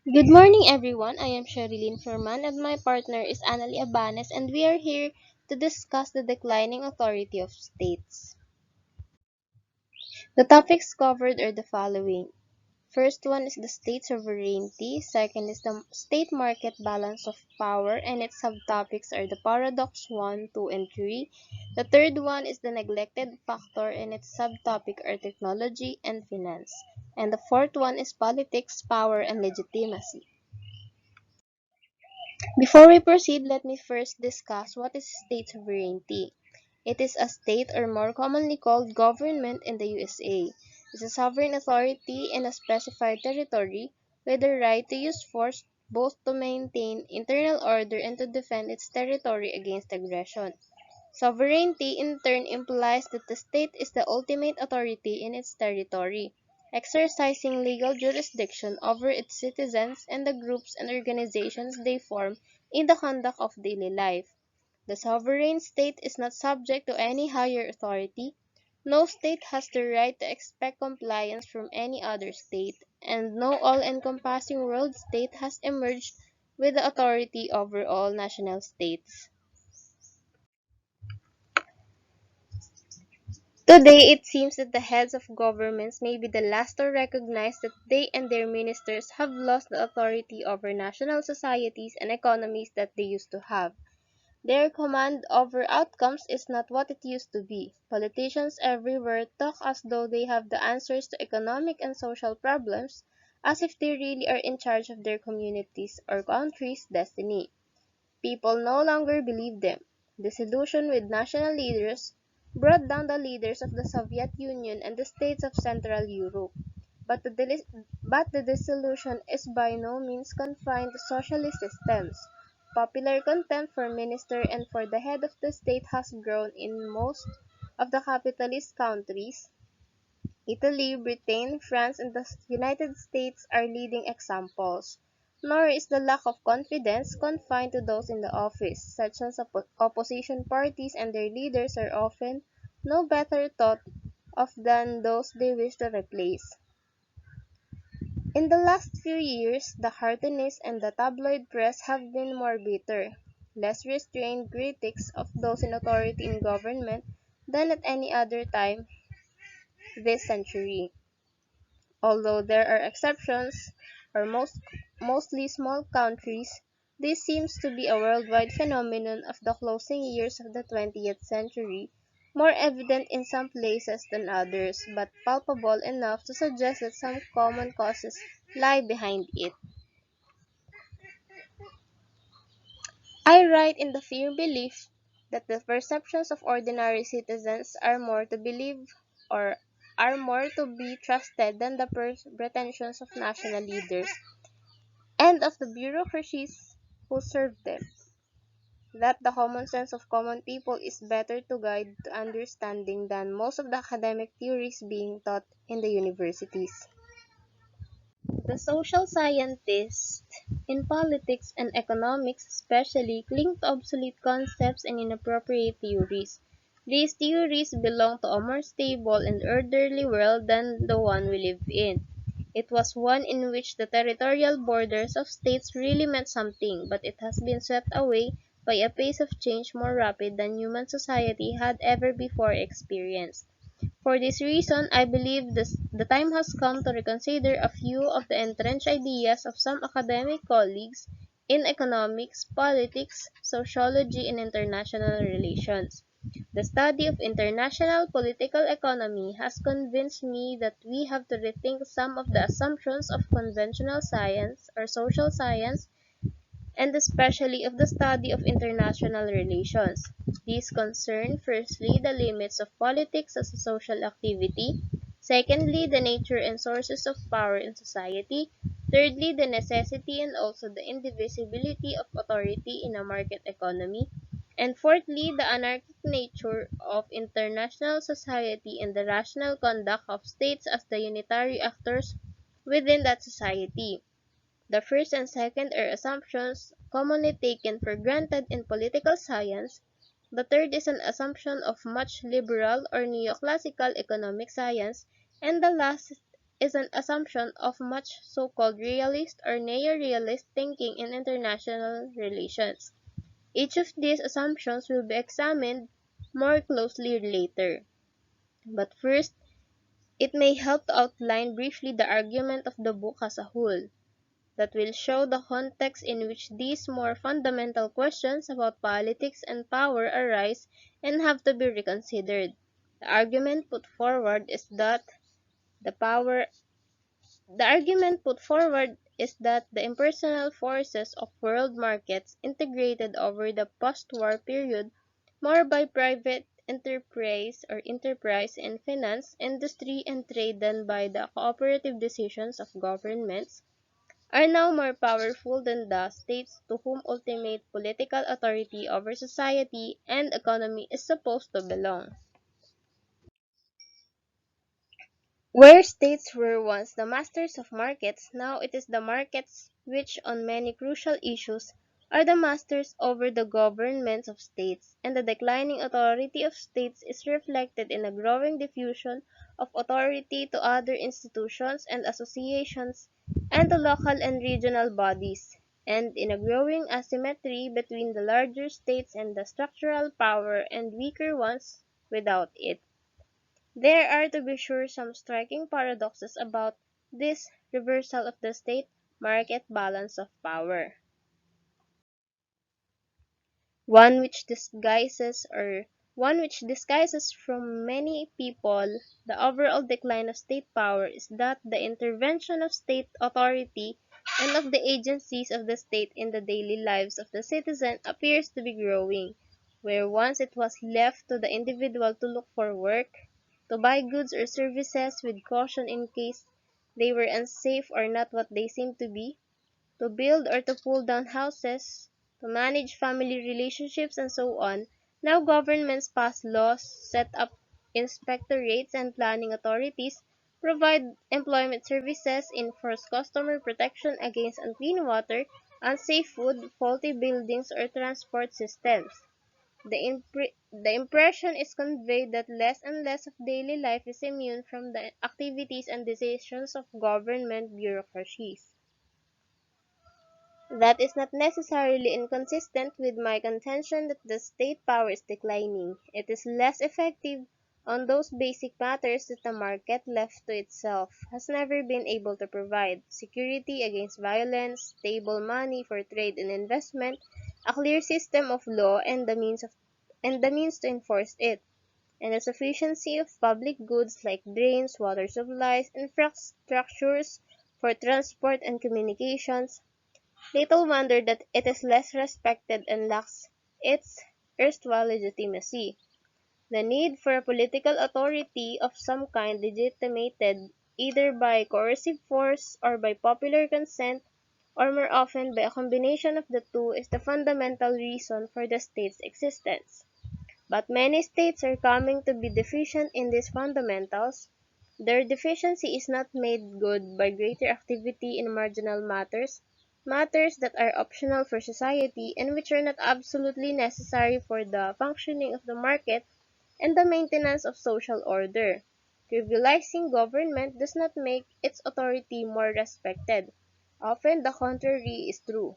Good morning, everyone. I am Sherilyn Furman, and my partner is Annalie Abanes, and we are here to discuss the declining authority of states. The topics covered are the following. First one is the state sovereignty, second is the state market balance of power, and its subtopics are the paradox 1, 2, and 3. The third one is the neglected factor, and its subtopic are technology and finance. And the fourth one is politics, power, and legitimacy. Before we proceed, let me first discuss what is state sovereignty. It is a state, or more commonly called government in the USA. It's a sovereign authority in a specified territory with the right to use force both to maintain internal order and to defend its territory against aggression. Sovereignty in turn implies that the state is the ultimate authority in its territory, exercising legal jurisdiction over its citizens and the groups and organizations they form in the conduct of daily life. The sovereign state is not subject to any higher authority. No state has the right to expect compliance from any other state, and no all-encompassing world state has emerged with the authority over all national states. Today, it seems that the heads of governments may be the last to recognize that they and their ministers have lost the authority over national societies and economies that they used to have. Their command over outcomes is not what it used to be. Politicians everywhere talk as though they have the answers to economic and social problems, as if they really are in charge of their communities or country's destiny. People no longer believe them. Disillusion with national leaders brought down the leaders of the Soviet Union and the states of Central Europe. But the disillusion is by no means confined to socialist systems. Popular contempt for minister and for the head of the state has grown in most of the capitalist countries. Italy, Britain, France, and the United States are leading examples. Nor is the lack of confidence confined to those in the office, such as opposition parties and their leaders are often no better thought of than those they wish to replace. In the last few years, the cartoonists and the tabloid press have been more bitter, less restrained critics of those in authority in government than at any other time this century. Although there are exceptions, or mostly small countries, this seems to be a worldwide phenomenon of the closing years of the 20th century, more evident in some places than others, but palpable enough to suggest that some common causes lie behind it. I write in the firm belief that the perceptions of ordinary citizens are more to believe or are more to be trusted than the pretensions of national leaders and of the bureaucracies who serve them, that the common sense of common people is better to guide to understanding than most of the academic theories being taught in the universities. The social scientists, in politics and economics especially, cling to obsolete concepts and inappropriate theories. These theories belong to a more stable and orderly world than the one we live in. It was one in which the territorial borders of states really meant something, but it has been swept away by a pace of change more rapid than human society had ever before experienced. For this reason, I believe the time has come to reconsider a few of the entrenched ideas of some academic colleagues in economics, politics, sociology, and international relations. The study of international political economy has convinced me that we have to rethink some of the assumptions of conventional science or social science and especially of the study of international relations. These concern firstly the limits of politics as a social activity, secondly the nature and sources of power in society, thirdly the necessity and also the indivisibility of authority in a market economy, and fourthly the anarchic nature of international society and the rational conduct of states as the unitary actors within that society. The first and second are assumptions commonly taken for granted in political science. The third is an assumption of much liberal or neoclassical economic science, and the last is an assumption of much so-called realist or neo-realist thinking in international relations. Each of these assumptions will be examined more closely later. But first, it may help to outline briefly the argument of the book as a whole. That will show the context in which these more fundamental questions about politics and power arise and have to be reconsidered. The argument put forward is that the power the argument put forward is that the impersonal forces of world markets integrated over the post-war period more by private enterprise in finance, industry, and trade than by the cooperative decisions of governments are now more powerful than the states to whom ultimate political authority over society and economy is supposed to belong. Where states were once the masters of markets, now it is the markets which on many crucial issues are the masters over the governments of states, and the declining authority of states is reflected in a growing diffusion of authority to other institutions and associations and to local and regional bodies, and in a growing asymmetry between the larger states and the structural power and weaker ones without it. There are, to be sure, some striking paradoxes about this reversal of the state-market balance of power. One which disguises or one which disguises from many people the overall decline of state power is that the intervention of state authority and of the agencies of the state in the daily lives of the citizen appears to be growing. Where once it was left to the individual to look for work, to buy goods or services with caution in case they were unsafe or not what they seemed to be, to build or to pull down houses, to manage family relationships, and so on. Now governments pass laws, set up inspectorates and planning authorities, provide employment services, enforce customer protection against unclean water, unsafe food, faulty buildings, or transport systems. The impression is conveyed that less and less of daily life is immune from the activities and decisions of government bureaucracies. That is not necessarily inconsistent with my contention that the state power is declining. It is less effective on those basic matters that the market, left to itself, has never been able to provide: security against violence, stable money for trade and investment, a clear system of law and the means to enforce it, and the sufficiency of public goods like drains, water supplies, infrastructures for transport and communications. Little wonder that it is less respected and lacks its erstwhile legitimacy. The need for a political authority of some kind legitimated either by coercive force or by popular consent, or more often by a combination of the two, is the fundamental reason for the state's existence. But many states are coming to be deficient in these fundamentals. Their deficiency is not made good by greater activity in marginal matters, matters that are optional for society and which are not absolutely necessary for the functioning of the market and the maintenance of social order. Trivializing government does not make its authority more respected. Often the contrary is true.